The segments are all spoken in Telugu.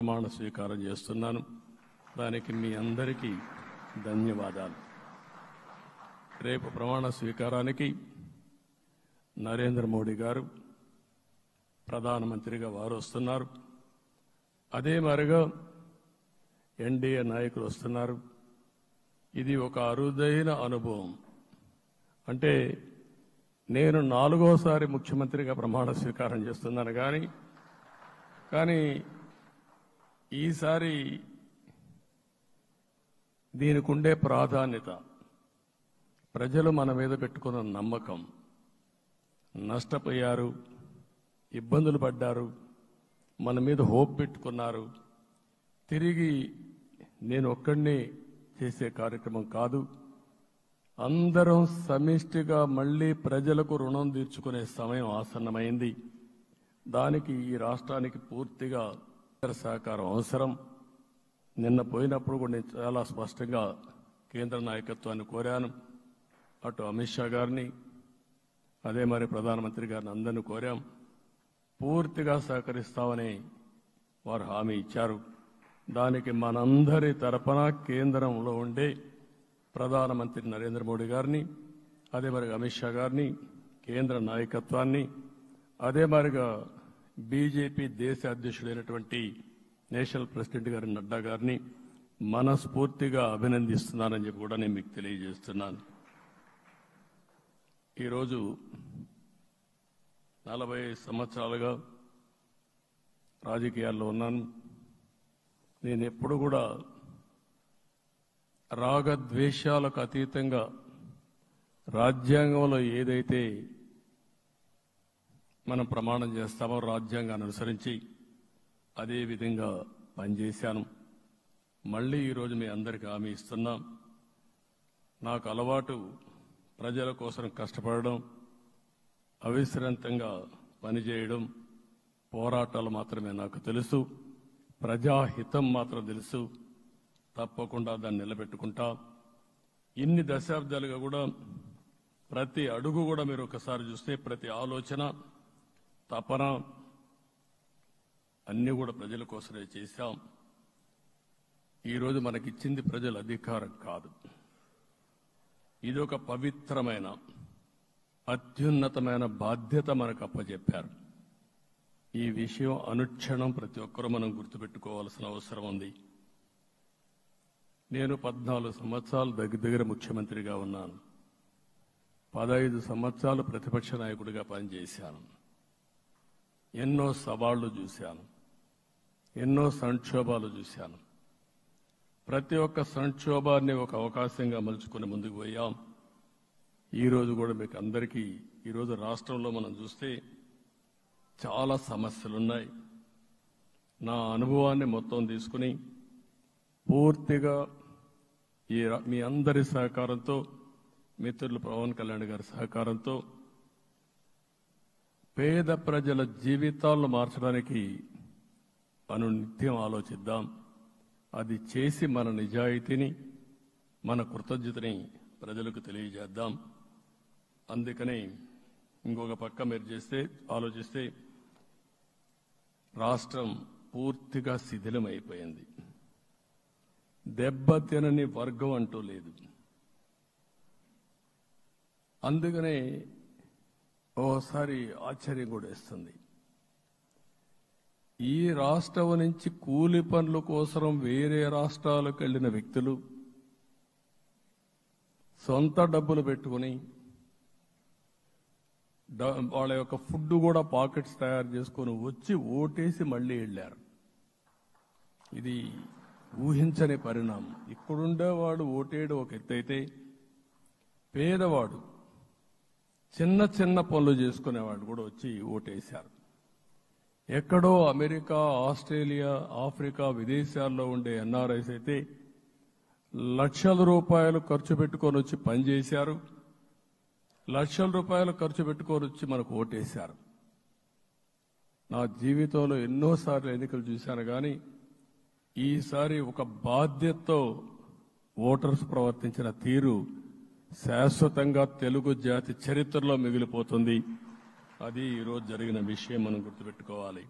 ప్రమాణ స్వీకారం చేస్తున్నాను. దానికి మీ అందరికీ ధన్యవాదాలు. రేపు ప్రమాణ స్వీకారానికి నరేంద్ర మోడీ గారు ప్రధానమంత్రిగా వారు వస్తున్నారు. అదే మరిగా ఎన్డీఏ నాయకులు వస్తున్నారు. ఇది ఒక అరుదైన అనుభవం. అంటే నేను 4వసారి ముఖ్యమంత్రిగా ప్రమాణ స్వీకారం చేస్తున్నాను కానీ ఈసారి దీనికి ఉండే ప్రాధాన్యత, ప్రజలు మన మీద పెట్టుకున్న నమ్మకం, నష్టపోయారు, ఇబ్బందులు పడ్డారు, మన మీద హోప్ పెట్టుకున్నారు. తిరిగి నేను ఒక్కడినే చేసే కార్యక్రమం కాదు, అందరం సమిష్టిగా మళ్లీ ప్రజలకు రుణం తీర్చుకునే సమయం ఆసన్నమైంది. దానికి ఈ రాష్ట్రానికి పూర్తిగా సహకారం అవసరం. నిన్న పోయినప్పుడు కూడా నేను చాలా స్పష్టంగా కేంద్ర నాయకత్వాన్ని కోరాను. అటు అమిత్ షా గారిని, అదే మరి ప్రధానమంత్రి గారిని అందరినీ కోరాం. పూర్తిగా సహకరిస్తామని వారు హామీ ఇచ్చారు. దానికి మనందరి తరపున కేంద్రంలో ఉండే ప్రధానమంత్రి నరేంద్ర మోడీ గారిని, అదే మరి అమిత్ షా గారిని, కేంద్ర నాయకత్వాన్ని, అదే మరిగా బీజేపీ దేశ అధ్యక్షుడైనటువంటి నేషనల్ ప్రెసిడెంట్ గారి నడ్డా గారిని మనస్ఫూర్తిగా అభినందిస్తున్నానని చెప్పి కూడా నేను మీకు తెలియజేస్తున్నాను. ఈరోజు 45 సంవత్సరాలుగా రాజకీయాల్లో ఉన్నాను. నేను ఎప్పుడు కూడా రాగద్వేషాలకు అతీతంగా రాజ్యాంగంలో ఏదైతే మనం ప్రమాణం చేస్తామో రాజ్యాంగాన్ని అనుసరించి అదే విధంగా పనిచేశాను. మళ్లీ ఈరోజు మీ అందరికీ హామీ ఇస్తున్నాం. నాకు అలవాటు ప్రజల కోసం కష్టపడడం, అవిశ్రాంతంగా పనిచేయడం, పోరాటాలు మాత్రమే నాకు తెలుసు. ప్రజాహితం మాత్రం తెలుసు. తప్పకుండా దాన్ని నిలబెట్టుకుంటా. ఇన్ని దశాబ్దాలుగా కూడా ప్రతి అడుగు కూడా మీరు ఒకసారి చూస్తే ప్రతి ఆలోచన, తపన అన్నీ కూడా ప్రజల కోసమే చేశాం. ఈరోజు మనకిచ్చింది ప్రజల అధికారం కాదు, ఇది ఒక పవిత్రమైన అత్యున్నతమైన బాధ్యత మనకు అప్పచెప్పారు. ఈ విషయం అనుక్షణం ప్రతి ఒక్కరూ మనం గుర్తుపెట్టుకోవాల్సిన అవసరం ఉంది. నేను 14 సంవత్సరాలు దగ్గర ముఖ్యమంత్రిగా ఉన్నాను. 15 సంవత్సరాలు ప్రతిపక్ష నాయకుడిగా పనిచేశాను. ఎన్నో సవాళ్లు చూశాను, ఎన్నో సంక్షోభాలు చూశాను. ప్రతి ఒక్క సంక్షోభాన్ని ఒక అవకాశంగా మలుచుకుని ముందుకు పోయాం. ఈరోజు కూడా మీకు అందరికీ, ఈరోజు రాష్ట్రంలో మనం చూస్తే చాలా సమస్యలున్నాయి. నా అనుభవాన్ని మొత్తం తీసుకుని పూర్తిగా మీ అందరి సహకారంతో, మిత్రులు పవన్ కళ్యాణ్ గారి సహకారంతో పేద ప్రజల జీవితాలను మార్చడానికి మనం నిత్యం ఆలోచిద్దాం. అది చేసి మన నిజాయితీని, మన కృతజ్ఞతని ప్రజలకు తెలియజేద్దాం. అందుకని ఇంకొక పక్క మీరు ఆలోచిస్తే రాష్ట్రం పూర్తిగా శిథిలమైపోయింది. దెబ్బతినని వర్గం అంటూ లేదు. అందుకనే ఓసారి ఆశ్చర్యం కూడా వేస్తుంది. ఈ రాష్ట్రం నుంచి కూలి పనుల కోసం వేరే రాష్ట్రాలకు వెళ్లిన వ్యక్తులు సొంత డబ్బులు పెట్టుకుని వాళ్ళ యొక్క ఫుడ్ కూడా పాకెట్స్ తయారు చేసుకుని వచ్చి ఓటేసి మళ్లీ వెళ్లారు. ఇది ఊహించని పరిణామం. ఇక్కడుండేవాడు ఓటేయడం ఒక ఎత్తైతే, పేదవాడు చిన్న చిన్న పనులు చేసుకునేవాడు కూడా వచ్చి ఓటేశారు. ఎక్కడో అమెరికా, ఆస్ట్రేలియా, ఆఫ్రికా, విదేశాల్లో ఉండే ఎన్ఆర్ఐస్ అయితే లక్షల రూపాయలు ఖర్చు పెట్టుకొని వచ్చి పనిచేశారు. లక్షల రూపాయలు ఖర్చు పెట్టుకొని వచ్చి మనకు ఓటేశారు. నా జీవితంలో ఎన్నోసార్లు ఎన్నికలు చూశాను కానీ ఈసారి ఒక బాధ్యతతో ఓటర్స్ ప్రవర్తించిన తీరు శాశ్వతంగా తెలుగు జాతి చరిత్రలో మిగిలిపోతుంది. అది ఈరోజు జరిగిన విషయం మనం గుర్తుపెట్టుకోవాలి.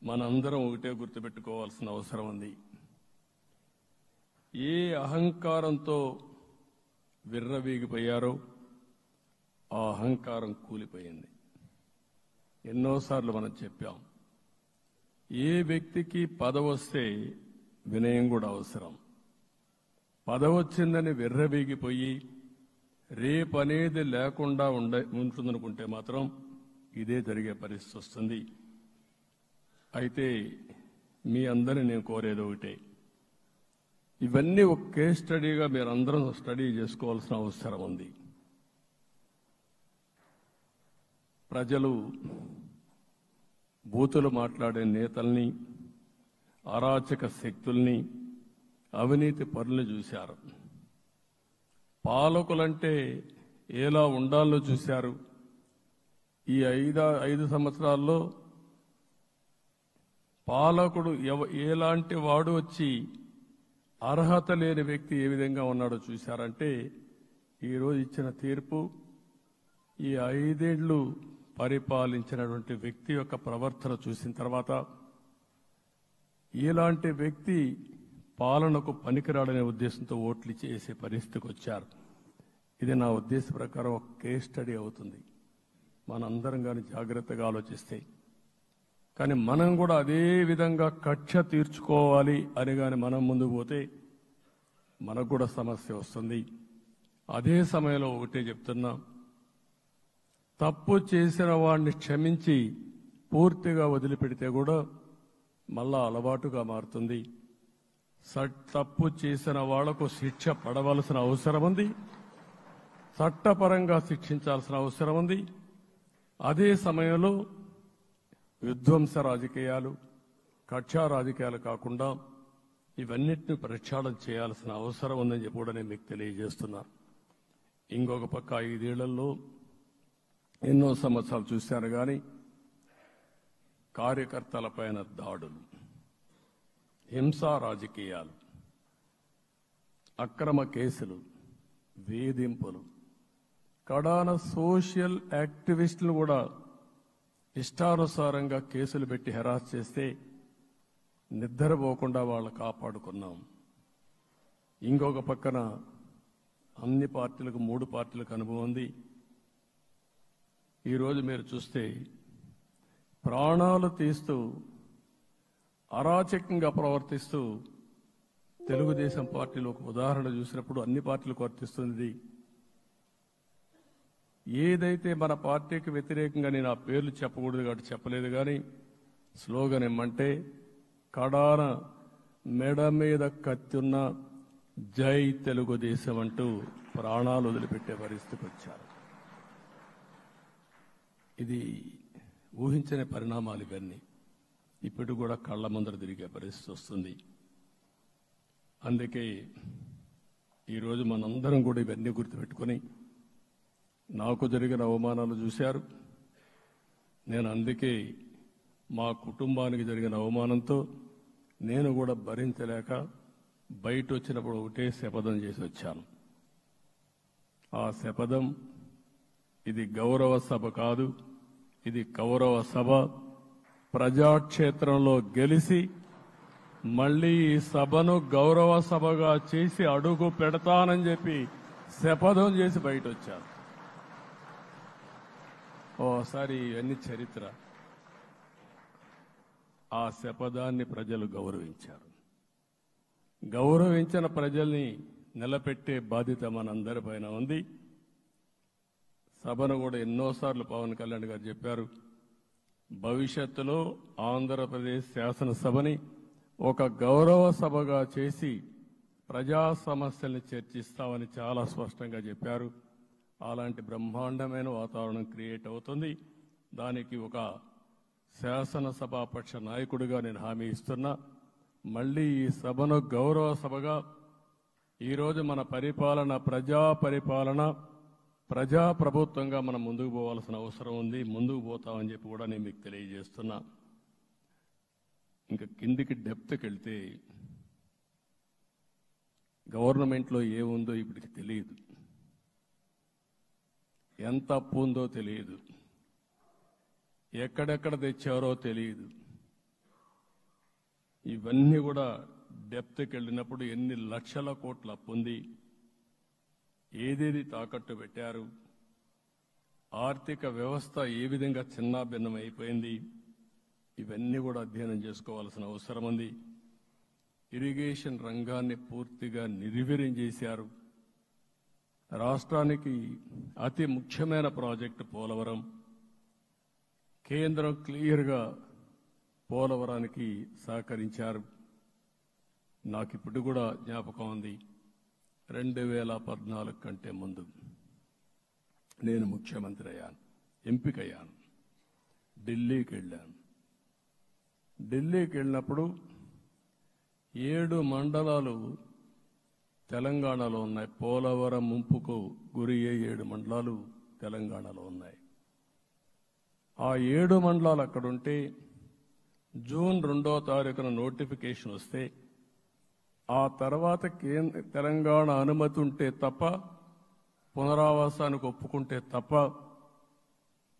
మనందరం ఒకటే గుర్తుపెట్టుకోవాల్సిన అవసరం ఉంది. ఏ అహంకారంతో విర్రవీగిపోయారో ఆ అహంకారం కూలిపోయింది. ఎన్నోసార్లు మనం చెప్పాం, ఏ వ్యక్తికి పదవి వస్తే వినయం కూడా అవసరం. పదవి వచ్చిందని విర్రవీగిపోయి రేపనేది లేకుండా ఉంటుందనుకుంటే మాత్రం ఇదే జరిగే పరిస్థితి వస్తుంది. అయితే మీ అందరిని నేను కోరేది ఒకటే, ఇవన్నీ ఒక కేస్ స్టడీగా మీరందరం స్టడీ చేసుకోవాల్సిన అవసరం ఉంది. ప్రజలు బూతులు మాట్లాడే నేతల్ని, అరాచక శక్తుల్ని, అవినీతి పరుల్ని చూశారు. పాలకులంటే ఎలా ఉండాలో చూశారు. ఈ 5 సంవత్సరాల్లో పాలకుడు ఎలాంటి వాడు వచ్చి అర్హత లేని వ్యక్తి ఏ విధంగా ఉన్నాడో చూశారంటే, ఈరోజు ఇచ్చిన తీర్పు ఈ 5 ఏళ్లు పరిపాలించినటువంటి వ్యక్తి యొక్క ప్రవర్తన చూసిన తర్వాత ఇలాంటి వ్యక్తి పాలనకు పనికిరాడనే ఉద్దేశంతో ఓట్లు చేసే పరిస్థితికి వచ్చారు. ఇది నా ఉద్దేశ ప్రకారం ఒక కేస్ స్టడీ అవుతుంది, మనందరం కానీ జాగ్రత్తగా ఆలోచిస్తే. కానీ మనం కూడా అదే విధంగా కక్ష తీర్చుకోవాలి అని కానీ మనం ముందుకు పోతే మనకు కూడా సమస్య వస్తుంది. అదే సమయంలో ఒకటే చెప్తున్నా, తప్పు చేసిన వాడిని క్షమించి పూర్తిగా వదిలిపెడితే కూడా మళ్ళా అలవాటుగా మారుతుంది. తప్పు చేసిన వాళ్లకు శిక్ష పడవలసిన అవసరం ఉంది, చట్టపరంగా శిక్షించాల్సిన అవసరం ఉంది. అదే సమయంలో విధ్వంస రాజకీయాలు, కక్షా రాజకీయాలు కాకుండా ఇవన్నిటిని ప్రక్షాళన చేయాల్సిన అవసరం ఉందని చెప్పి కూడా నేను మీకు తెలియజేస్తున్నా. ఇంకొక పక్క 5 ఏళ్లలో ఎన్నో సంవత్సరాలు చూశాను కానీ కార్యకర్తలపైన దాడులు, హింసా రాజకీయాలు, అక్రమ కేసులు, వేధింపులు, కడాన సోషల్ యాక్టివిస్టులు కూడా ఇష్టానుసారంగా కేసులు పెట్టి హెరాస్ చేస్తే నిద్రపోకుండా వాళ్ళు కాపాడుకున్నాం. ఇంకొక పక్కన అన్ని పార్టీలకు 3 పార్టీలకు అనుభవం ఉంది. ఈరోజు మీరు చూస్తే ప్రాణాలు తీస్తూ అరాచకంగా ప్రవర్తిస్తూ తెలుగుదేశం పార్టీలో ఒక ఉదాహరణ చూసినప్పుడు అన్ని పార్టీలకు వర్తిస్తుంది. ఏదైతే మన పార్టీకి వ్యతిరేకంగా నేను ఆ పేర్లు చెప్పకూడదు కాబట్టి చెప్పలేదు, కానీ స్లోగన్ ఏమంటే కడాన మెడ మీద కత్తున్న జై తెలుగుదేశం అంటూ ప్రాణాలు వదిలిపెట్టే పరిస్థితికి వచ్చారు. ఇది ఊహించని పరిణామాలు. ఇవన్నీ ఇప్పుడు కూడా కళ్ళ ముందర తిరిగే పరిస్థితి వస్తుంది. అందుకే ఈరోజు మనందరం కూడా ఇవన్నీ గుర్తుపెట్టుకొని, నాకు జరిగిన అవమానాలు చూశారు. నేను అందుకే మా కుటుంబానికి జరిగిన అవమానంతో నేను కూడా భరించలేక బయట వచ్చినప్పుడు ఒకటే శపథం చేసి వచ్చాను. ఆ శపథం, ఇది గౌరవ సభ కాదు, ఇది కౌరవ సభ. ప్రజాక్షేత్రంలో గెలిచి మళ్లీ ఈ సభను గౌరవ సభగా చేసి అడుగు పెడతానని చెప్పి శపథం చేసి బయట వచ్చాను. ఓసారి ఇవన్నీ చరిత్ర. ఆ శపథాన్ని ప్రజలు గౌరవించారు. గౌరవించిన ప్రజల్ని నిలబెట్టే బాధ్యత మనందరిపైన ఉంది. సభను కూడా ఎన్నోసార్లు పవన్ కళ్యాణ్ గారు చెప్పారు, భవిష్యత్తులో ఆంధ్రప్రదేశ్ శాసనసభని ఒక గౌరవ సభగా చేసి ప్రజా సమస్యల్ని చర్చిస్తామని చాలా స్పష్టంగా చెప్పారు. అలాంటి బ్రహ్మాండమైన వాతావరణం క్రియేట్ అవుతుంది. దానికి ఒక శాసనసభాపక్ష నాయకుడిగా నేను హామీ ఇస్తున్నా. మళ్లీ ఈ సభను గౌరవ సభగా, ఈరోజు మన పరిపాలన ప్రజా పరిపాలన, ప్రజా ప్రభుత్వంగా మనం ముందుకు పోవాల్సిన అవసరం ఉంది. ముందుకు పోతామని చెప్పి కూడా నేను మీకు తెలియజేస్తున్నా. ఇంకా కిందికి డెప్త్కి వెళ్తే గవర్నమెంట్లో ఏముందో ఇప్పటికి తెలియదు, ఎంత అప్పు ఉందో తెలియదు, ఎక్కడెక్కడ తెచ్చారో తెలియదు. ఇవన్నీ కూడా డెప్త్కి వెళ్ళినప్పుడు ఎన్ని లక్షల కోట్ల అప్పు ఉంది, ఏదేది తాకట్టు పెట్టారు, ఆర్థిక వ్యవస్థ ఏ విధంగా చిన్నాభిన్నం అయిపోయింది, ఇవన్నీ కూడా అధ్యయనం చేసుకోవాల్సిన అవసరం ఉంది. ఇరిగేషన్ రంగాన్ని పూర్తిగా నిర్వీర్యం చేశారు. రాష్ట్రానికి అతి ముఖ్యమైన ప్రాజెక్టు పోలవరం. కేంద్రం క్లియర్గా పోలవరానికి సహకరించారు. నాకు ఇప్పుడు కూడా జ్ఞాపకం ఉంది, 2014 కంటే ముందు నేను ముఖ్యమంత్రి అయ్యాను, ఎంపికయ్యాను, ఢిల్లీకి వెళ్ళాను. ఢిల్లీకి వెళ్ళినప్పుడు 7 మండలాలు తెలంగాణలో ఉన్నాయి. పోలవరం ముంపుకు గురి అయ్యే 7 మండలాలు తెలంగాణలో ఉన్నాయి. ఆ 7 మండలాలు అక్కడుంటే జూన్ 2వ తారీఖున నోటిఫికేషన్ వస్తే ఆ తర్వాత తెలంగాణ అనుమతి ఉంటే తప్ప, పునరావాసానికి ఒప్పుకుంటే తప్ప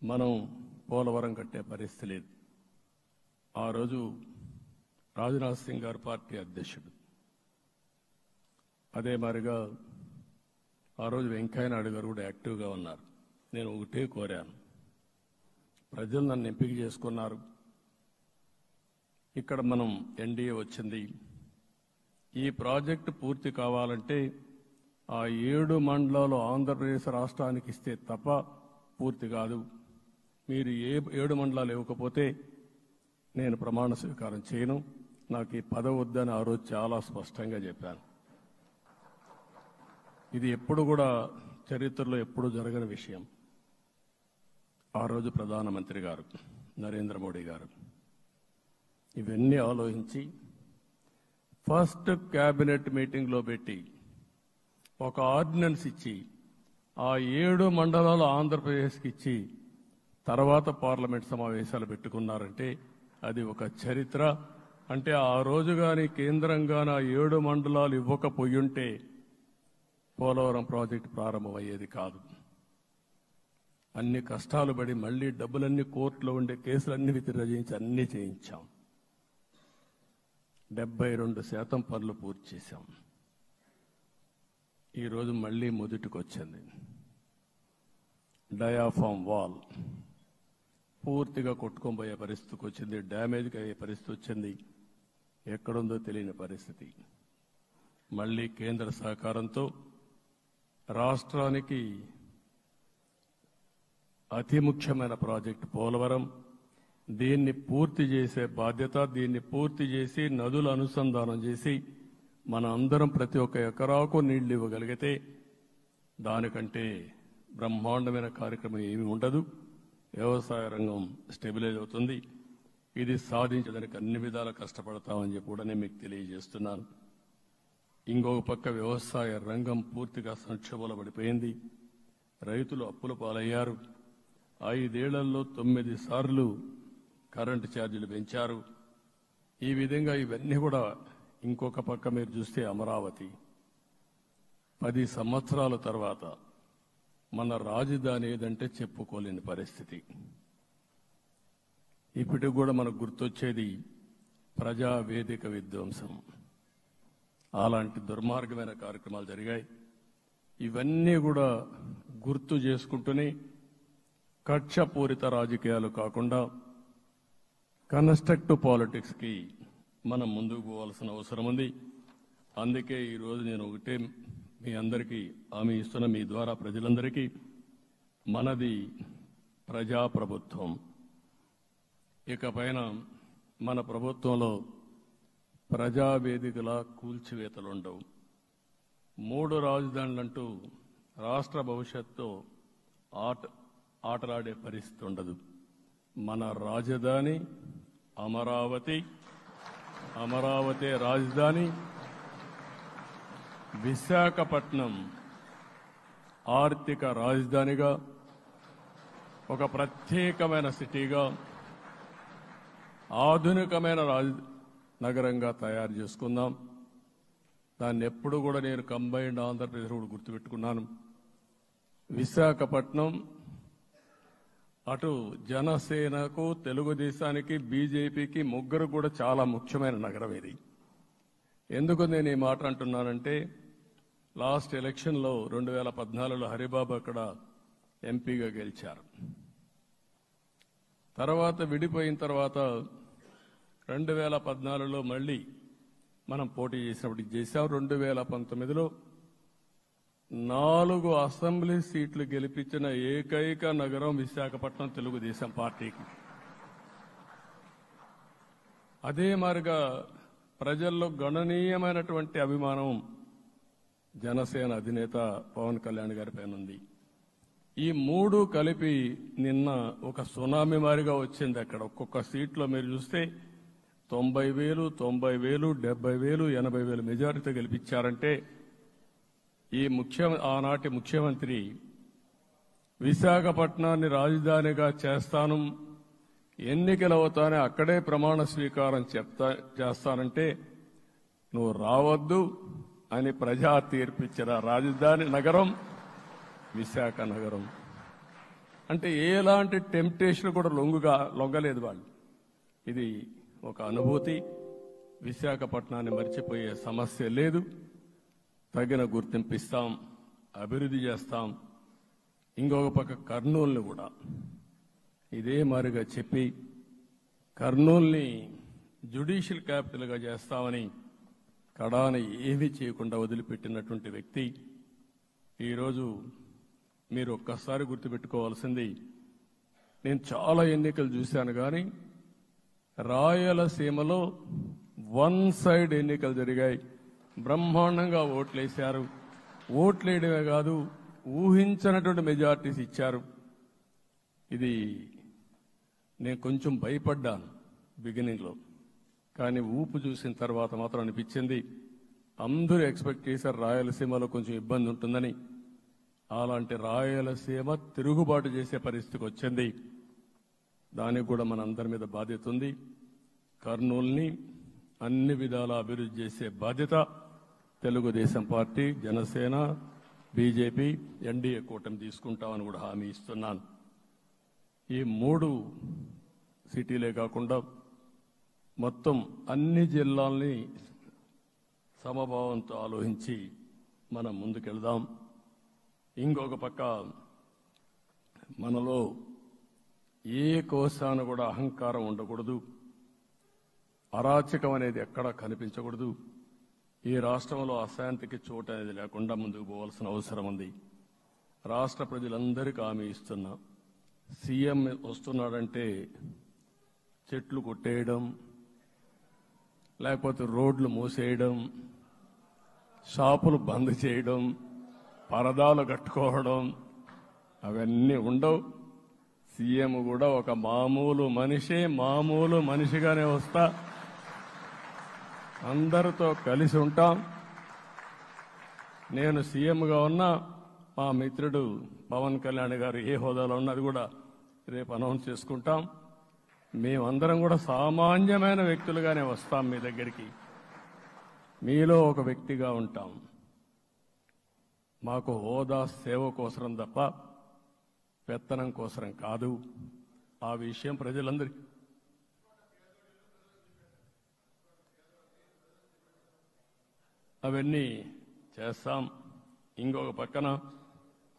మనం పోలవరం కట్టే పరిస్థితి లేదు. ఆ రోజు రాజ్నాథ్ సింగ్ గారు పార్టీ అధ్యక్షుడు. అదే మాదిరిగా ఆ రోజు వెంకయ్య నాయుడు గారు కూడా యాక్టివ్గా ఉన్నారు. నేను ఒకటే కోరాను, ప్రజలు నన్ను ఎంపిక చేసుకున్నారు, ఇక్కడ మనం ఎన్డీఏ వచ్చింది, ఈ ప్రాజెక్టు పూర్తి కావాలంటే ఆ 7 మండలాలు ఆంధ్రప్రదేశ్ రాష్ట్రానికి ఇస్తే తప్ప పూర్తి కాదు. మీరు 7 మండలాలు ఇవ్వకపోతే నేను ప్రమాణ స్వీకారం చేయను, నాకు ఈ పదవి వద్దని ఆ రోజు చాలా స్పష్టంగా చెప్పాను. ఇది ఎప్పుడు కూడా చరిత్రలో ఎప్పుడు జరగని విషయం. ఆ రోజు ప్రధానమంత్రి గారు నరేంద్ర మోడీ గారు ఇవన్నీ ఆలోచించి ఫస్ట్ క్యాబినెట్ మీటింగ్లో పెట్టి ఒక ఆర్డినెన్స్ ఇచ్చి ఆ 7 మండలాలు ఆంధ్రప్రదేశ్కి ఇచ్చి తర్వాత పార్లమెంట్ సమావేశాలు పెట్టుకున్నారంటే అది ఒక చరిత్ర. అంటే ఆ రోజు కానీ కేంద్రంగాన 7 మండలాలు ఇవ్వకపోయుంటే పోలవరం ప్రాజెక్టు ప్రారంభమయ్యేది కాదు. అన్ని కష్టాలు పడి మళ్లీ డబ్బులన్నీ కోర్టులో ఉండే కేసులన్నీ విత్డ్రా చేయించి అన్నీ చేయించాం. 72% పనులు పూర్తి చేశాం. ఈరోజు మళ్లీ మొదటికి వచ్చింది. డయాఫామ్ వాల్ పూర్తిగా కొట్టుకోబోయే పరిస్థితికి వచ్చింది, డ్యామేజ్కి అయ్యే పరిస్థితి వచ్చింది, ఎక్కడుందో తెలియని పరిస్థితి. మళ్లీ కేంద్ర సహకారంతో రాష్ట్రానికి అతి ముఖ్యమైన ప్రాజెక్టు పోలవరం, దీన్ని పూర్తి చేసే బాధ్యత, దీన్ని పూర్తి చేసి నదుల అనుసంధానం చేసి మన అందరం ప్రతి ఒక్క ఎకరాకు నీళ్లు ఇవ్వగలిగితే దానికంటే బ్రహ్మాండమైన కార్యక్రమం ఏమీ ఉండదు. వ్యవసాయ రంగం స్టెబిలైజ్ అవుతుంది. ఇది సాధించడానికి అన్ని విధాలా కష్టపడతామని చెప్పి కూడా నేను మీకు తెలియజేస్తున్నాను. ఇంకొక పక్క వ్యవసాయ రంగం పూర్తిగా సంక్షోభంలో పడిపోయింది. రైతులు అప్పుల పాలయ్యారు. 5 ఏళ్లలో 9 సార్లు కరెంటు ఛార్జీలు పెంచారు. ఈ విధంగా ఇవన్నీ కూడా ఇంకొక పక్క మీరు చూస్తే అమరావతి 10 సంవత్సరాల తర్వాత మన రాజధాని ఏదంటే చెప్పుకోలేని పరిస్థితి. ఇప్పటికి కూడా మనకు గుర్తొచ్చేది ప్రజావేదిక విధ్వంసం. అలాంటి దుర్మార్గమైన కార్యక్రమాలు జరిగాయి. ఇవన్నీ కూడా గుర్తు చేసుకుంటూనే కక్షపూరిత రాజకీయాలు కాకుండా కన్స్ట్రక్టివ్ పాలిటిక్స్ కి మనం ముందుకు పోవాల్సిన అవసరం ఉంది. అందుకే ఈరోజు నేను ఒకటే మీ అందరికీ హామీ ఇస్తున్న, మీ ద్వారా ప్రజలందరికీ, మనది ప్రజాప్రభుత్వం. ఇకపైన మన ప్రభుత్వంలో ప్రజావేదికల కూల్చివేతలుండవు. 3 రాజధానులంటూ రాష్ట్ర భవిష్యత్తు ఆటలాడే పరిస్థితి ఉండదు. మన రాజధాని అమరావతి, అమరావతి రాజధాని. విశాఖపట్నం ఆర్థిక రాజధానిగా, ఒక ప్రత్యేకమైన సిటీగా, ఆధునికమైన నగరంగా తయారు చేసుకుందాం. దాన్ని ఎప్పుడు కూడా నేను కంబైన్డ్ ఆంధ్రప్రదేశ్ కూడా గుర్తుపెట్టుకున్నాను. విశాఖపట్నం అటు జనసేనకు, తెలుగుదేశానికి, బీజేపీకి ముగ్గురు కూడా చాలా ముఖ్యమైన నగరం ఇది. ఎందుకు నేను ఈ మాట అంటున్నానంటే, లాస్ట్ ఎలక్షన్లో 2014లో హరిబాబు అక్కడ ఎంపీగా గెలిచారు. తర్వాత విడిపోయిన తర్వాత 2014లో మళ్ళీ మనం పోటీ చేసినప్పుడు చేశాం. 2019లో 4 అసెంబ్లీ సీట్లు గెలిపించిన ఏకైక నగరం విశాఖపట్నం తెలుగుదేశం పార్టీకి. అదే మాదిరిగా ప్రజల్లో గణనీయమైనటువంటి అభిమానం జనసేన అధినేత పవన్ కళ్యాణ్ గారి పైన ఉంది. ఈ 3 కలిపి నిన్న ఒక సునామీ మారిగా వచ్చింది. అక్కడ ఒక్కొక్క సీట్లో మీరు చూస్తే 90,000, 90,000, 70,000, 80,000 మెజారిటీ గెలిపించారంటే ఆనాటి ముఖ్యమంత్రి విశాఖపట్నాన్ని రాజధానిగా చేస్తాను, ఎన్నికలు అవుతానే అక్కడే ప్రమాణ స్వీకారం చేస్తానంటే నువ్వు రావద్దు అని ప్రజా తీర్పిచ్చిన రాజధాని నగరం విశాఖ నగరం. అంటే ఎలాంటి టెంప్టేషన్ కూడా లొంగలేదు వాళ్ళు. ఇది ఒక అనుభూతి. విశాఖపట్నాన్ని మర్చిపోయే సమస్య లేదు. తగిన గుర్తింపు ఇస్తాం, అభివృద్ధి చేస్తాం. ఇంకొక పక్క కర్నూలుని కూడా ఇదే మాదిరిగా చెప్పి కర్నూలుని జ్యుడిషియల్ క్యాపిటల్గా చేస్తామని కడాని ఏమీ చేయకుండా వదిలిపెట్టినటువంటి వ్యక్తి. ఈరోజు మీరు ఒక్కసారి గుర్తుపెట్టుకోవాల్సింది, నేను చాలా ఎన్నికలు చూశాను కానీ రాయలసీమలో వన్ సైడ్ ఎన్నికలు జరిగాయి. బ్రహ్మాండంగా ఓట్లేశారు. ఓట్లేయడమే కాదు, ఊహించినటువంటి మెజార్టీస్ ఇచ్చారు. ఇది నేను కొంచెం భయపడ్డాను బిగినింగ్లో, కానీ ఊపు చూసిన తర్వాత మాత్రం అనిపించింది అందరూ ఎక్స్పెక్ట్ చేశారు రాయలసీమలో కొంచెం ఇబ్బంది ఉంటుందని. అలాంటి రాయలసీమ తిరుగుబాటు చేసే పరిస్థితికి వచ్చింది. దానికి కూడా మనందరి మీద బాధ్యత ఉంది. కర్నూలుని అన్ని విధాలా అభివృద్ధి చేసే బాధ్యత Telugu Desam party, Janasena, BJP, NDA కూటమి తీసుకుంటామని కూడా హామీ ఇస్తున్నాను. ఈ 3 సిటీలే కాకుండా మొత్తం అన్ని జిల్లాల్ని సమభావంతో ఆలోచించి మనం ముందుకెళ్దాం. ఇంకొక పక్క మనలో ఏ కోశాన కూడా అహంకారం ఉండకూడదు, అరాచకం అనేది ఎక్కడా కనిపించకూడదు. ఈ రాష్ట్రంలో అశాంతికి చోటు అనేది లేకుండా ముందుకు పోవాల్సిన అవసరం ఉంది. రాష్ట్ర ప్రజలందరికీ హామీ ఇస్తున్నా, సీఎం వస్తున్నాడంటే చెట్లు కొట్టేయడం, లేకపోతే రోడ్లు మూసేయడం, షాపులు బంద్ చేయడం, పరదాలు కట్టుకోవడం అవన్నీ ఉండవు. సీఎం కూడా ఒక మామూలు మనిషిగానే వస్తా, అందరితో కలిసి ఉంటాం. నేను సీఎంగా ఉన్నా మా మిత్రుడు పవన్ కళ్యాణ్ గారు ఏ హోదాలో ఉన్నది కూడా రేపు అనౌన్స్ చేసుకుంటాం. మేమందరం కూడా సామాన్యమైన వ్యక్తులుగానే వస్తాం మీ దగ్గరికి, మీలో ఒక వ్యక్తిగా ఉంటాం. మాకు హోదా సేవ కోసరం తప్ప పెత్తనం కోసరం కాదు. ఆ విషయం ప్రజలందరికీ అవన్నీ చేస్తాం. ఇంకొక పక్కన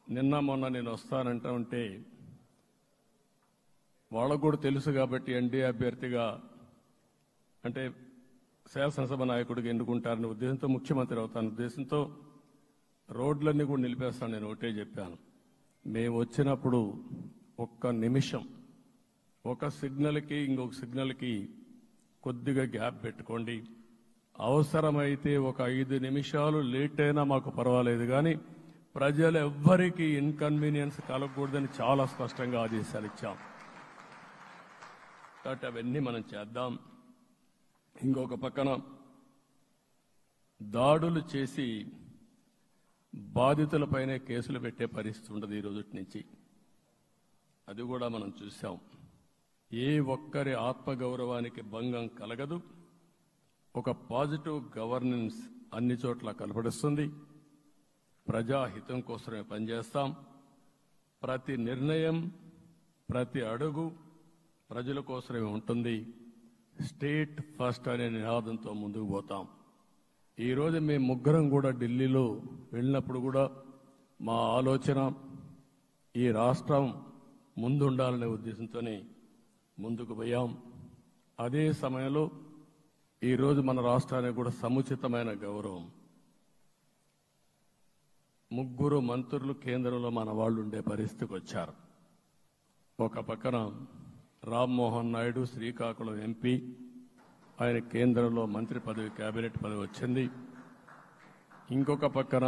నిన్న మొన్న నేను వస్తానంటా ఉంటే వాళ్ళకు కూడా తెలుసు కాబట్టి ఎన్డీఏ అభ్యర్థిగా అంటే శాసనసభ నాయకుడిగా ఎన్నుకుంటారనే ఉద్దేశంతో, ముఖ్యమంత్రి అవుతాను ఉద్దేశంతో రోడ్లన్నీ కూడా నిలిపేస్తాను. నేను ఒకటే చెప్పాను, మేము వచ్చినప్పుడు ఒక్క నిమిషం ఒక సిగ్నల్కి ఇంకొక సిగ్నల్కి కొద్దిగా గ్యాప్ పెట్టుకోండి, అవసరమైతే ఒక 5 నిమిషాలు లేట్ అయినా మాకు పర్వాలేదు, కానీ ప్రజలు ఎవ్వరికీ ఇన్కన్వీనియన్స్ కలగకూడదని చాలా స్పష్టంగా ఆదేశాలు ఇచ్చాం. కాబట్టి అవన్నీ మనం చేద్దాం. ఇంకొక పక్కన దాడులు చేసి బాధితులపైనే కేసులు పెట్టే పరిస్థితి ఉండదు ఈ రోజు నుంచి. అది కూడా మనం చూసాం. ఏ ఒక్కరి ఆత్మగౌరవానికి భంగం కలగదు. ఒక పాజిటివ్ గవర్నెన్స్ అన్ని చోట్ల కనపడుస్తుంది. ప్రజాహితం కోసమే పనిచేస్తాం. ప్రతి నిర్ణయం ప్రతి అడుగు ప్రజల కోసమే ఉంటుంది. స్టేట్ ఫస్ట్ అనే నినాదంతో ముందుకు పోతాం. ఈరోజు మేము ముగ్గురం కూడా ఢిల్లీలో వెళ్ళినప్పుడు కూడా మా ఆలోచన ఈ రాష్ట్రం ముందుండాలనే ఉద్దేశంతోనే ముందుకు పోయాం. అదే సమయంలో ఈరోజు మన రాష్ట్రానికి కూడా సముచితమైన గౌరవం. ముగ్గురు మంత్రులు కేంద్రంలో మన వాళ్ళు ఉండే పరిస్థితికి వచ్చారు. ఒక పక్కన రామ్మోహన్ నాయుడు శ్రీకాకుళం ఎంపీ, ఆయన కేంద్రంలో మంత్రి పదవి, కేబినెట్ పదవి వచ్చింది. ఇంకొక పక్కన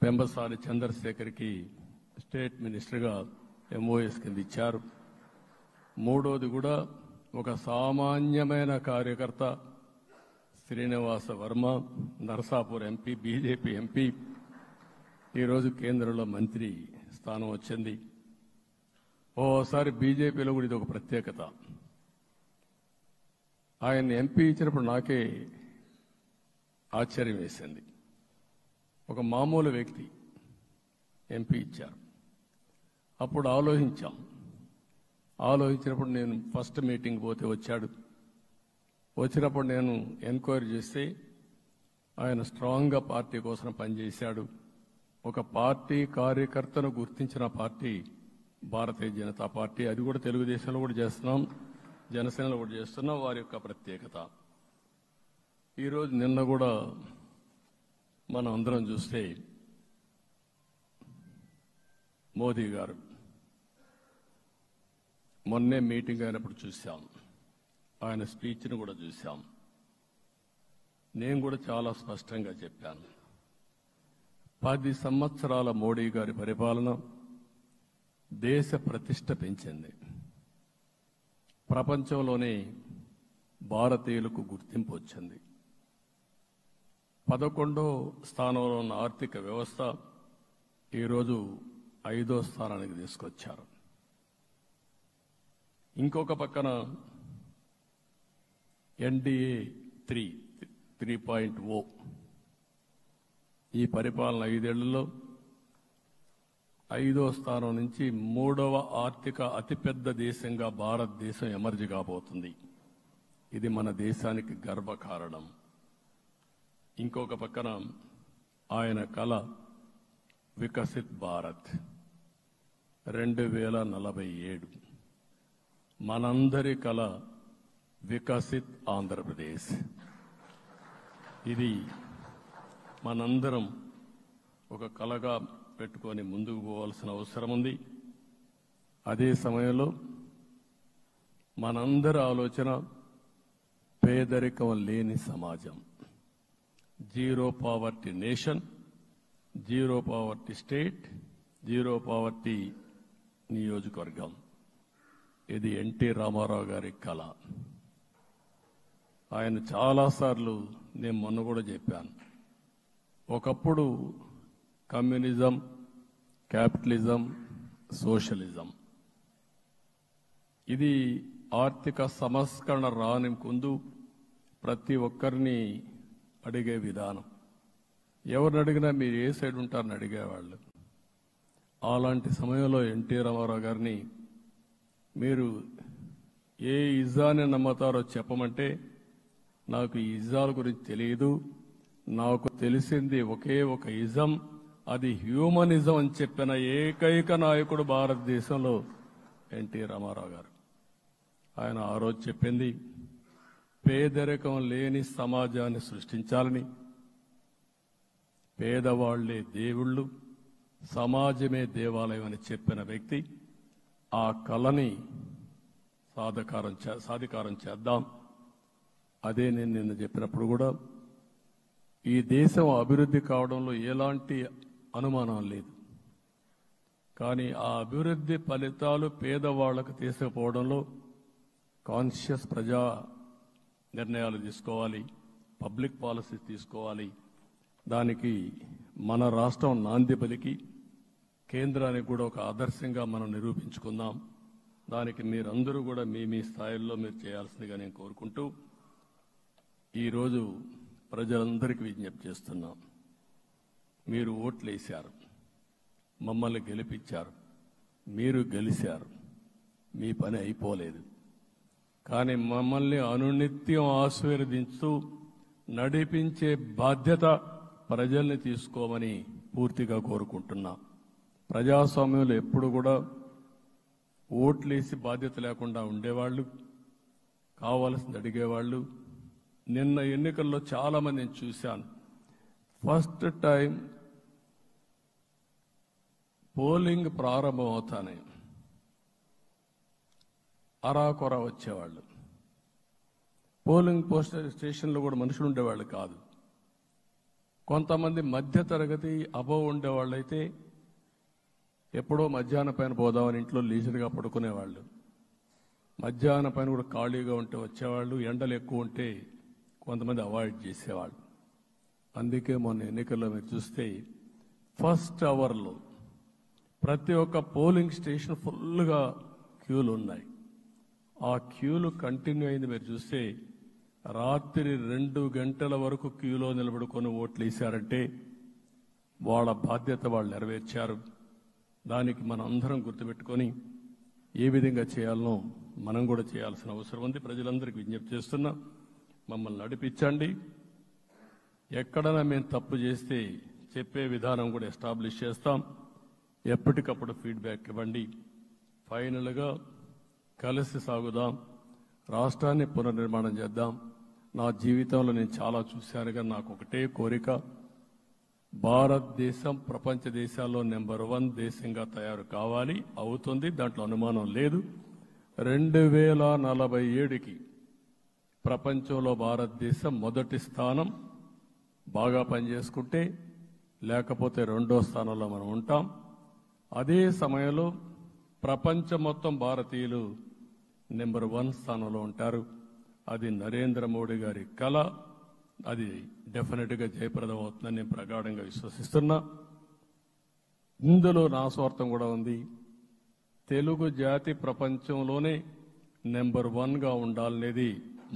పెంబసాని చంద్రశేఖర్కి స్టేట్ మినిస్టర్గా MOS కింద ఇచ్చారు. మూడోది కూడా ఒక సామాన్యమైన కార్యకర్త Srinivasa Varma, Narasapur MP, BJP MP, ఈరోజు కేంద్రంలో మంత్రి స్థానం వచ్చింది. ఓసారి బీజేపీలో కూడా ఇది ఒక ప్రత్యేకత. ఆయన ఎంపీ ఇచ్చినప్పుడు నాకే ఆశ్చర్యం వేసింది. ఒక మామూలు వ్యక్తి ఎంపీ ఇచ్చారు. అప్పుడు ఆలోచించినప్పుడు నేను ఫస్ట్ మీటింగ్ పోతే వచ్చాడు. వచ్చినప్పుడు నేను ఎంక్వైరీ చేస్తే ఆయన స్ట్రాంగ్గా పార్టీ కోసం పనిచేశాడు. ఒక పార్టీ కార్యకర్తను గుర్తించిన పార్టీ భారతీయ జనతా పార్టీ. అది కూడా తెలుగుదేశంలో కూడా చేస్తున్నాం, జనసేనలో కూడా చేస్తున్నాం. వారి యొక్క ప్రత్యేకత. ఈరోజు నిన్న కూడా మనం అందరం చూస్తే మోదీ గారు మొన్నే మీటింగ్ అయినప్పుడు చూశాం, ఆయన స్పీచ్ను కూడా చూశాం. నేను కూడా చాలా స్పష్టంగా చెప్పాను, 10 సంవత్సరాల మోడీ గారి పరిపాలన దేశ ప్రతిష్ట పెంచింది. ప్రపంచంలోనే భారతీయులకు గుర్తింపు వచ్చింది. 11వ స్థానంలో ఉన్న ఆర్థిక వ్యవస్థ ఈరోజు 5వ స్థానానికి తీసుకొచ్చారు. ఇంకొక పక్కన NDA 3.0 ఈ పరిపాలన 5 ఏళ్లలో 5వ స్థానం నుంచి 3వ ఆర్థిక అతిపెద్ద దేశంగా భారతదేశం ఎమర్జ్ కాబోతుంది. ఇది మన దేశానికి గర్వకారణం. ఇంకొక పక్కన ఆయన కళ వికసిత్ భారత్ 2047, మనందరి కళ వికసిత్ ఆంధ్రప్రదేశ్. ఇది మనందరం ఒక కళగా పెట్టుకొని ముందుకు పోవాల్సిన అవసరం ఉంది. అదే సమయంలో మనందరి ఆలోచన పేదరికం లేని సమాజం, zero poverty nation, zero poverty state, zero poverty నియోజకవర్గం. ఇది ఎన్టీ రామారావు గారి కళ. ఆయన చాలాసార్లు నేను మొన్న కూడా చెప్పాను, ఒకప్పుడు కమ్యూనిజం, క్యాపిటలిజం, సోషలిజం ఇది ఆర్థిక సంస్కరణ రాని ముందు ప్రతి ఒక్కరిని అడిగే విధానం. ఎవరిని అడిగినా మీరు ఏ సైడ్ ఉంటారని అడిగేవాళ్ళు. అలాంటి సమయంలో ఎన్టీ రామారావు గారిని మీరు ఏ ఇజాన్ని నమ్ముతారో చెప్పమంటే, నాకు ఈ ఇజాల గురించి తెలియదు, నాకు తెలిసింది ఒకే ఒక ఇజం, అది హ్యూమనిజం అని చెప్పిన ఏకైక నాయకుడు భారతదేశంలో ఎన్టీ రామారావు గారు. ఆయన ఆ రోజు చెప్పింది పేదరికం లేని సమాజాన్ని సృష్టించాలని, పేదవాళ్లే దేవుళ్ళు, సమాజమే దేవాలయం అని చెప్పిన వ్యక్తి. ఆ కళని సాధికారం చేద్దాం. అదే నేను నిన్న చెప్పినప్పుడు కూడా ఈ దేశం అభివృద్ధి కావడంలో ఎలాంటి అనుమానం లేదు. కానీ ఆ అభివృద్ధి ఫలితాలు పేదవాళ్లకు తీసుకుపోవడంలో కాన్షియస్ ప్రజా నిర్ణయాలు తీసుకోవాలి, పబ్లిక్ పాలసీ తీసుకోవాలి. దానికి మన రాష్ట్రం నాంది పలికి కేంద్రానికి కూడా ఒక ఆదర్శంగా మనం నిరూపించుకుందాం. దానికి మీరందరూ కూడా మీ స్థాయిల్లో మీరు చేయాల్సిందిగా నేను కోరుకుంటూ ఈరోజు ప్రజలందరికీ విజ్ఞప్తి చేస్తున్నాం. మీరు ఓట్లేశారు, మమ్మల్ని గెలిపించారు. మీరు గెలిచారు, మీ పని అయిపోలేదు. కానీ మమ్మల్ని అనునిత్యం ఆశీర్వదించు నడిపించే బాధ్యత ప్రజల్ని తీసుకోమని పూర్తిగా కోరుకుంటున్నా. ప్రజాస్వామ్యంలో ఎప్పుడు కూడా ఓట్లేసి బాధ్యత లేకుండా ఉండేవాళ్ళు, కావాల్సింది అడిగేవాళ్ళు. నిన్న ఎన్నికల్లో చాలా మందిని చూశాను. ఫస్ట్ టైం పోలింగ్ ప్రారంభం అవుతానే అరాకొర వచ్చేవాళ్ళు. పోలింగ్ స్టేషన్లో కూడా మనుషులు ఉండేవాళ్ళు కాదు. కొంతమంది మధ్యతరగతి అబవ్ ఉండేవాళ్ళైతే ఎప్పుడో మధ్యాహ్నం పైన పోదామని ఇంట్లో లీజర్గా పడుకునేవాళ్ళు. మధ్యాహ్నం పైన కూడా ఖాళీగా ఉంటే వచ్చేవాళ్ళు. ఎండలు ఎక్కువ ఉంటే కొంతమంది అవాయిడ్ చేసేవాళ్ళు. అందుకే మొన్న ఎన్నికల్లో మీరు చూస్తే ఫస్ట్ అవర్లో ప్రతి ఒక్క పోలింగ్ స్టేషన్ ఫుల్గా క్యూలు ఉన్నాయి. ఆ క్యూలు కంటిన్యూ అయింది. మీరు చూస్తే రాత్రి 2 గంటల వరకు క్యూలో నిలబడుకొని ఓట్లు వేశారంటే వాళ్ళ బాధ్యత వాళ్ళు నెరవేర్చారు. దానికి మనం అందరం గుర్తుపెట్టుకొని ఏ విధంగా చేయాలనో మనం కూడా చేయాల్సిన అవసరం ఉంది. ప్రజలందరికీ విజ్ఞప్తి చేస్తున్నా, మమ్మల్ని నడిపించండి. ఎక్కడైనా మేము తప్పు చేస్తే చెప్పే విధానం కూడా ఎస్టాబ్లిష్ చేస్తాం. ఎప్పటికప్పుడు ఫీడ్బ్యాక్ ఇవ్వండి. ఫైనల్గా కలిసి సాగుదాం, రాష్ట్రాన్ని పునర్నిర్మాణం చేద్దాం. నా జీవితంలో నేను చాలా చూశాను, కానీ నాకు ఒకటే కోరిక, భారతదేశం ప్రపంచ దేశాల్లో నెంబర్ 1 దేశంగా తయారు కావాలి. అవుతుంది, దాంట్లో అనుమానం లేదు. 2047కి ప్రపంచంలో భారతదేశం మొదటి స్థానం. బాగా పనిచేసుకుంటే, లేకపోతే 2వ స్థానంలో మనం ఉంటాం. అదే సమయంలో ప్రపంచం మొత్తం భారతీయులు నెంబర్ 1 స్థానంలో ఉంటారు. అది నరేంద్ర మోడీ గారి కళ. అది డెఫినెట్గా జయప్రదం అవుతుందని నేను ప్రగాఢంగా విశ్వసిస్తున్నా. ఇందులో నా స్వార్థం కూడా ఉంది. తెలుగు జాతి ప్రపంచంలోనే నెంబర్ 1గా ఉండాలనేది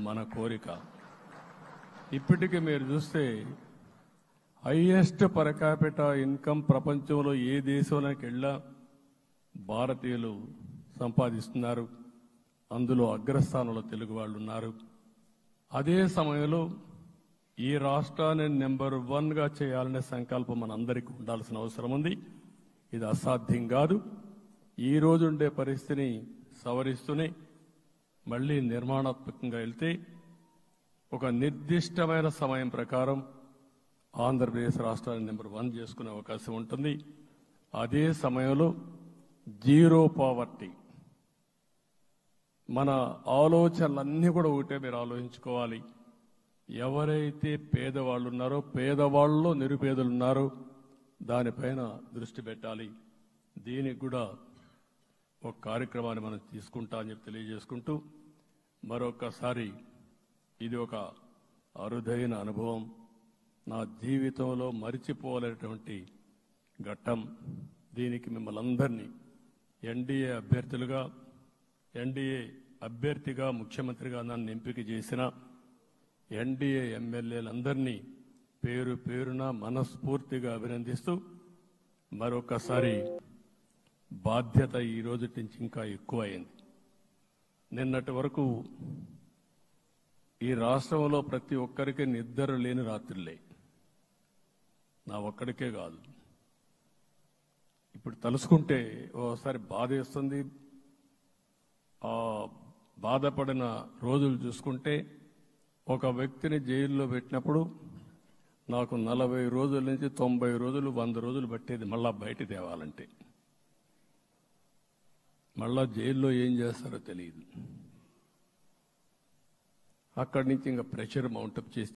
మన కోరిక. ఇప్పటికీ మీరు చూస్తే హైయెస్ట్ పర్ క్యాపిటా ఇన్కమ్ ప్రపంచంలో ఏ దేశంలోకి వెళ్ళా భారతీయులు సంపాదిస్తున్నారు. అందులో అగ్రస్థానంలో తెలుగు వాళ్ళు ఉన్నారు. అదే సమయంలో ఈ రాష్ట్రాన్ని నెంబర్ 1గా చేయాలనే సంకల్పం మనందరికీ ఉండాల్సిన అవసరం ఉంది. ఇది అసాధ్యం కాదు. ఈ రోజు ఉండే పరిస్థితిని సవరిస్తూనే మళ్లీ నిర్మాణాత్మకంగా వెళ్తే ఒక నిర్దిష్టమైన సమయం ప్రకారం ఆంధ్రప్రదేశ్ రాష్ట్రాన్ని నెంబర్ 1 చేసుకునే అవకాశం ఉంటుంది. అదే సమయంలో జీరో పావర్టీ. మన ఆలోచనలన్నీ కూడా ఒకటే మీరు ఆలోచించుకోవాలి. ఎవరైతే పేదవాళ్ళు ఉన్నారో, పేదవాళ్ళలో నిరుపేదలు ఉన్నారో దానిపైన దృష్టి పెట్టాలి. దీనికి కూడా ఒక కార్యక్రమాన్ని మనం తీసుకుంటా అని చెప్పి తెలియజేసుకుంటూ, మరొకసారి ఇది ఒక అరుదైన అనుభవం. నా జీవితంలో మరిచిపోలేనటువంటి ఘట్టం. దీనికి మిమ్మల్ని అందరినీ ఎన్డీఏ అభ్యర్థిగా ముఖ్యమంత్రిగా నన్ను ఎంపిక చేసిన ఎన్డీఏ ఎమ్మెల్యేలందరినీ పేరు పేరున మనస్ఫూర్తిగా అభినందిస్తూ, మరొకసారి బాధ్యత ఈ రోజు నుంచి ఇంకా ఎక్కువైంది. నిన్నటి వరకు ఈ రాష్ట్రంలో ప్రతి ఒక్కరికి నిద్ర లేని రాత్రులే. నా ఒక్కడికే కాదు. ఇప్పుడు తలుసుకుంటే ఓసారి బాధ వేస్తుంది. ఆ బాధపడిన రోజులు చూసుకుంటే, ఒక వ్యక్తిని జైల్లో పెట్టినప్పుడు నాకు 40 రోజుల నుంచి 90 రోజులు 100 రోజులు పట్టేది మళ్ళా బయట తేవాలంటే. మళ్ళా జైల్లో ఏం చేస్తారో తెలియదు. అక్కడి నుంచి ఇంకా ప్రెషర్ మౌంటప్ చేసి